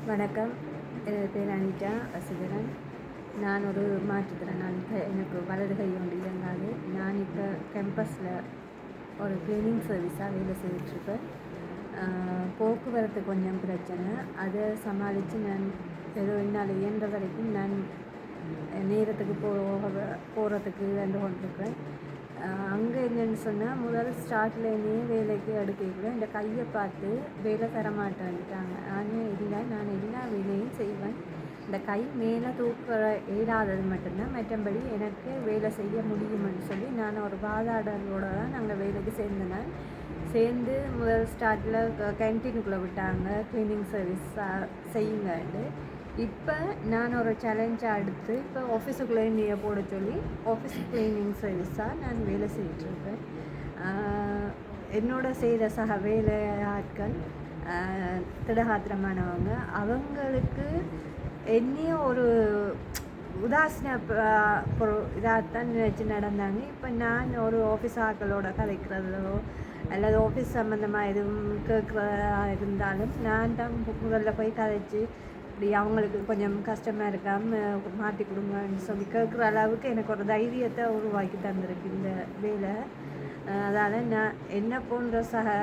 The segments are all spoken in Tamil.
வணக்கம். எனது பேர் அனிதா வசீகரன். நான் ஒரு மாற்றுத்திறனாளி. எனக்கு வலது கை ஒன்று இயங்காது. நான் இப்போ கேம்பஸில் ஒரு க்ளீனிங் சர்வீஸாக வேலை செய்துட்ருப்பேன். போக்குவரத்து கொஞ்சம் பிரச்சனை. அதை சமாளித்து நான் ஏதோ என்னால் இயன்ற வரைக்கும் நான் நேரத்துக்கு போகிறதுக்கு வந்து கொண்டிருக்கிறேன். அங்கே என்னென்னு சொன்னால் முதல் ஸ்டார்ட்லேயே வேலைக்கு எடுக்கல இந்த கையை பார்த்து வேலை தரமாட்டேன்ட்டாங்க. ஆனால் இல்லை, நான் எல்லா வேலையும் செய்வேன். இந்த கை மேலே தூக்க இயலாதது மட்டும்தான், மற்றபடி எனக்கு வேலை செய்ய முடியுமென்னு சொல்லி நான் ஒரு வாதாடலோடு தான் நாங்கள் வேலைக்கு சேர்ந்தேன். சேர்ந்து முதல் ஸ்டார்ட்டில் கேன்டீனுக்குள்ளே விட்டாங்க, க்ளீனிங் சர்வீஸ் செய்யுங்கன்னு. இப்போ நான் ஒரு சேலஞ்சாக எடுத்து இப்போ ஆஃபீஸுக்குள்ளே நீயை போட சொல்லி ஆஃபீஸ் க்ளீனிங் சர்வீஸாக நான் வேலை செய்துட்ருக்கேன். என்னோட செய்கிற சக வேலை ஆட்கள் திடகாத்திரமானவங்க, அவங்களுக்கு என்னையும் ஒரு உதாசீன இதாகத்தான் நினச்சி நடந்தாங்க. இப்போ நான் ஒரு ஆஃபீஸ் ஆட்களோட கதைக்கிறதோ அல்லது ஆஃபீஸ் சம்மந்தமாக எதுவும் கேட்குறதா இருந்தாலும் நான் தான் முதல்ல போய் கதைச்சி இப்படி அவங்களுக்கு கொஞ்சம் கஷ்டமாக இருக்காமல் மாற்றி கொடுங்கன்னு சொல்லி கேட்குற அளவுக்கு எனக்கு ஒரு தைரியத்தை உருவாக்கி தந்திருக்கு இந்த வேலை. அதால் நான் என்ன போன்ற சக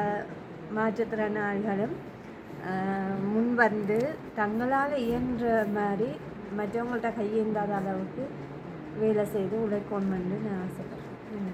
மாற்றுத்திறனாளிகளும் முன் வந்து தங்களால் இயன்ற மாதிரி மற்றவங்கள்ட்ட கையேந்தாத அளவுக்கு வேலை செய்து உழைக்கணும்னு நான் ஆசைப்பட்றேன்.